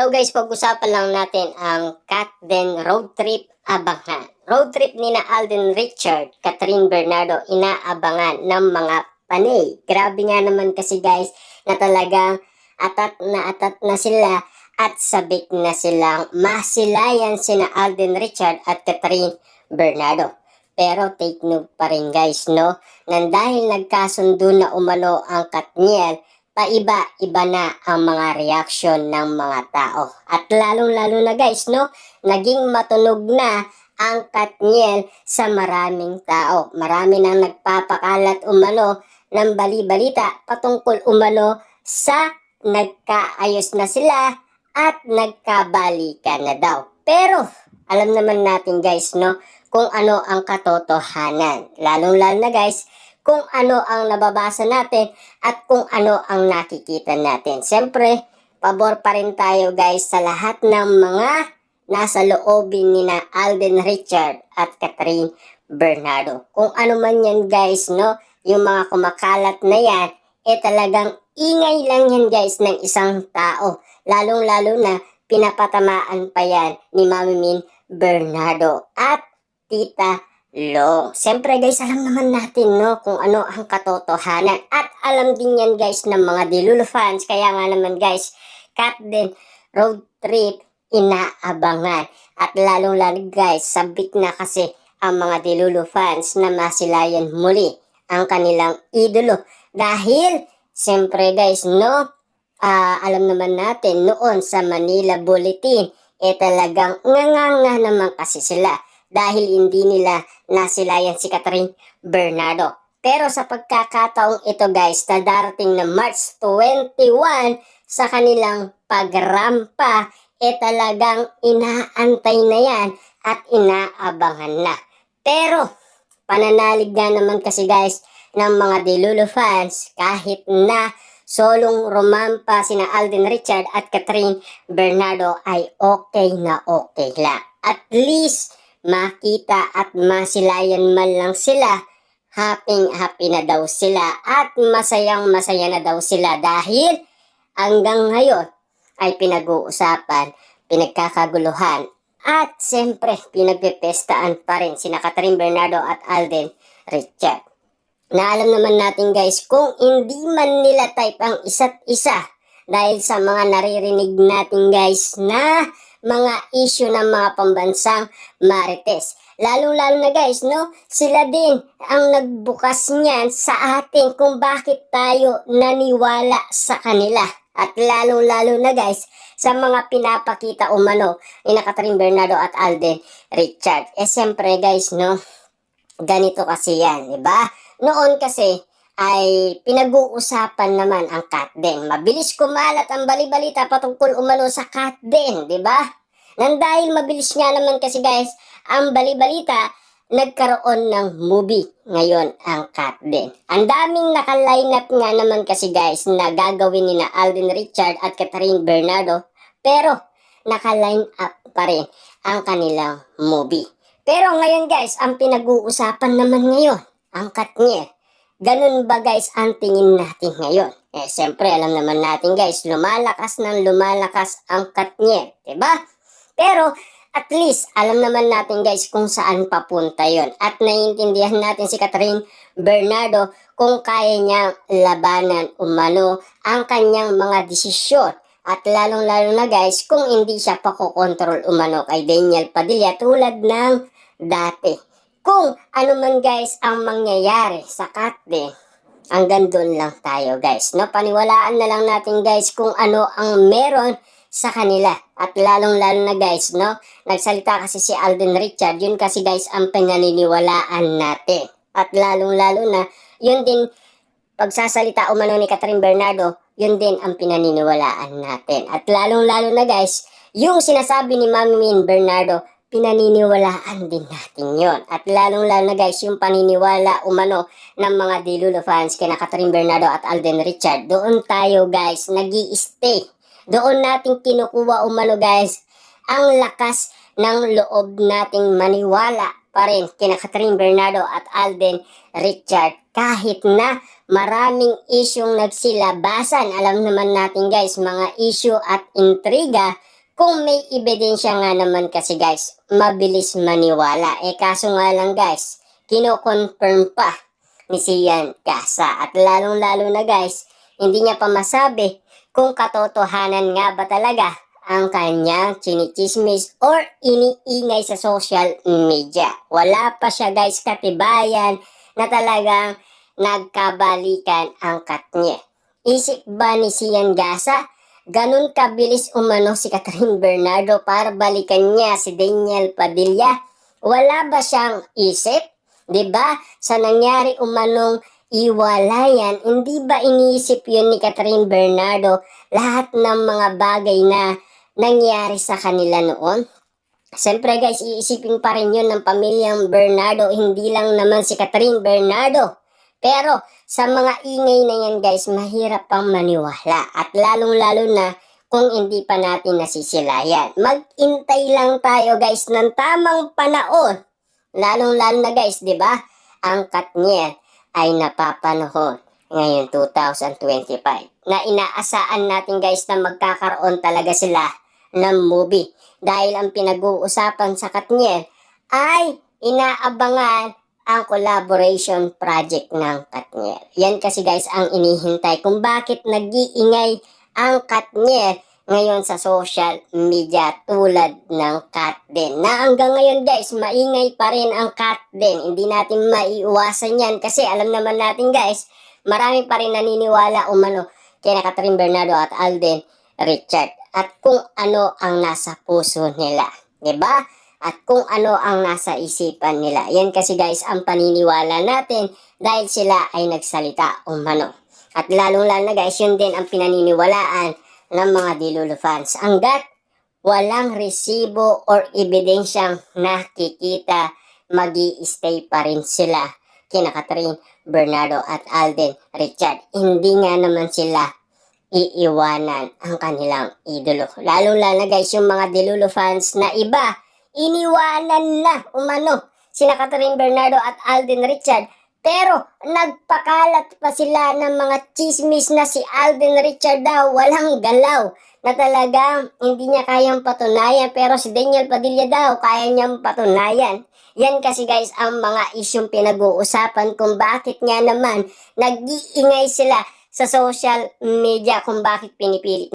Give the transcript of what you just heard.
Hello guys, pag-usapan lang natin ang Katden road trip abangan. Road trip ni na Alden Richard, Catherine Bernardo, inaabangan ng mga panay. Grabe nga naman kasi guys na talagang atat na sila at sabik na silang masilayan sina Alden Richard at Catherine Bernardo. Pero take note pa rin guys, no? Nang dahil nagkasundo na umano ang Katniel, paiba-iba na ang mga reaksyon ng mga tao. At lalong-lalo na guys, no? Naging matunog na ang Katniel sa maraming tao. Marami nang nagpapakalat umano ng bali-balita patungkol umano sa nagkaayos na sila at nagkabalikan na daw. Pero alam naman natin guys, no? Kung ano ang katotohanan. Lalong-lalo na guys, kung ano ang nababasa natin at kung ano ang nakikita natin. Siyempre, pabor pa rin tayo guys sa lahat ng mga nasa loobin ni na Alden Richard at Catherine Bernardo. Kung ano man yan guys, no? Yung mga kumakalat na yan, talagang ingay lang yan guys ng isang tao. Lalong-lalo na pinapatamaan pa yan ni Mami Min Bernardo at Tita Long. Siyempre guys, alam naman natin no kung ano ang katotohanan at alam din yan guys ng mga Delulu fans. Kaya nga naman guys, Katden road trip inaabangan. At lalong-lalo guys, sabik na kasi ang mga Delulu fans na masilayan muli ang kanilang idolo. Dahil siyempre guys no, alam naman natin noon sa Manila Bulletin talagang nga naman kasi sila dahil hindi nila nasilayan si Catherine Bernardo. Pero sa pagkakataong ito guys, na darating na March 21 sa kanilang pagrampa, talagang inaantay na yan at inaabangan na. Pero pananalig na naman kasi guys ng mga Delulu fans kahit na solong rumampa sina Alden Richard at Catherine Bernardo ay okay na okay lang. At least makita at masilayan man lang sila, happy na daw sila at masayang masaya na daw sila dahil hanggang ngayon ay pinag-uusapan, pinagkakaguluhan at siyempre pinagpipestaan pa rin sina Catherine Bernardo at Alden Richard. Na alam naman natin guys, kung hindi man nila type ang isa't isa dahil sa mga naririnig natin guys na mga issue ng mga pambansang marites. Lalo-lalo na guys, no? Sila din ang nagbukas niyan sa atin kung bakit tayo naniwala sa kanila. At lalong-lalo na guys, sa mga pinapakita umano ni Catherine Bernardo at Alden Richard. Siyempre guys, no? Ganito kasi yan, di ba? Noon kasi ay pinag-uusapan naman ang Katden. Mabilis kumalat ang bali-balita patungkol umano sa Katden, di ba? Nang dahil mabilis nga naman kasi guys, ang bali-balita, nagkaroon ng movie ngayon ang Katden. Ang daming naka-line up nga naman kasi guys na gagawin ni na Alden Richard at Catherine Bernardo, pero naka-line up pa rin ang kanilang movie. Pero ngayon guys, ang pinag-uusapan naman ngayon, ang Katniel. Ganun ba guys ang tingin natin ngayon? Siyempre alam naman natin guys, lumalakas ang Katniel, diba? Pero at least alam naman natin guys kung saan papunta yon at naiintindihan natin si Catherine Bernardo kung kaya niyang labanan umano ang kanyang mga desisyon. At lalong-lalo na guys kung hindi siya pakokontrol umano kay Daniel Padilla tulad ng dati. Kung ano man guys ang mangyayari sa Katden, hanggang doon lang tayo guys. No? Paniwalaan na lang natin guys kung ano ang meron sa kanila. At lalong-lalo na guys, no? Nagsalita kasi si Alden Richard, yun kasi guys ang pinaniniwalaan natin. At lalong-lalo na, yun din pagsasalita umano ni Catherine Bernardo, yun din ang pinaniniwalaan natin. At lalong-lalo na guys, yung sinasabi ni Mami Min Bernardo, pinaniniwalaan din natin yon. At lalong-lalo na guys, yung paniniwala umano ng mga Delulu fans kina Catherine Bernardo at Alden Richard, doon tayo guys nag-i-stay. Doon natin kinukuha umano guys ang lakas ng loob nating maniwala pa rin kina Catherine Bernardo at Alden Richard kahit na maraming isyong nagsilabasan. Alam naman natin guys, mga issue at intriga Kung may ebidensya nga naman kasi guys, mabilis maniwala. Kaso nga lang guys, kino-confirm pa ni Sian Casa. At lalong-lalo na guys, hindi niya pa masabi kung katotohanan nga ba talaga ang kanyang chinichismis or iniingay sa social media. Wala pa siya guys katibayan na talagang nagkabalikan ang Katniel. Isip ba ni Sian Casa ganun kabilis umano si Catherine Bernardo para balikan niya si Daniel Padilla? Wala ba siyang isip? 'Di ba? Sa nangyari umanong iwalayan, hindi ba iniisip yun ni Catherine Bernardo lahat ng mga bagay na nangyari sa kanila noon? Siyempre guys, iisipin pa rin yun ng pamilyang Bernardo, hindi lang naman si Catherine Bernardo. Pero sa mga ingay na yan guys, mahirap pang maniwala. At lalong-lalo na kung hindi pa natin nasisilayan. Mag-intay lang tayo guys ng tamang panahon. Lalong-lalo na guys, di ba? Ang Katniel ay napapanahon ngayon 2025. Na inaasaan natin guys na magkakaroon talaga sila ng movie. Dahil ang pinag-uusapan sa Katniel ay inaabangan ang collaboration project ng Katniel. Yan kasi guys ang inihintay kung bakit nag-iingay ang Katniel ngayon sa social media tulad ng Kat din. Na hanggang ngayon guys, maingay pa rin ang Kat din. Hindi natin maiiwasan yan kasi alam naman natin guys, marami pa rin naniniwala umano kina Catherine Bernardo at Alden Richard. At kung ano ang nasa puso nila. 'Di ba? At kung ano ang nasa isipan nila. Yan kasi guys ang paniniwala natin dahil sila ay nagsalita umano. At lalong-lalo na guys, yun din ang pinaniniwalaan ng mga Dilulu fans. Hanggat walang resibo or ebidensyang nakikita, magi-stay pa rin sila kina Catherine Bernardo at Alden Richard. Hindi nga naman sila iiwanan ang kanilang idolo. Lalo-lalo na guys, yung mga Dilulu fans na iba, iniwanan na umano sina Catherine Bernardo at Alden Richard. Pero nagpakalat pa sila ng mga chismis na si Alden Richard daw walang galaw, na talagang hindi niya kayang patunayan, pero si Daniel Padilla daw kaya niyang patunayan. Yan kasi guys ang mga isyong pinag-uusapan kung bakit nga naman nag-iingay sila sa social media, kung bakit pinipili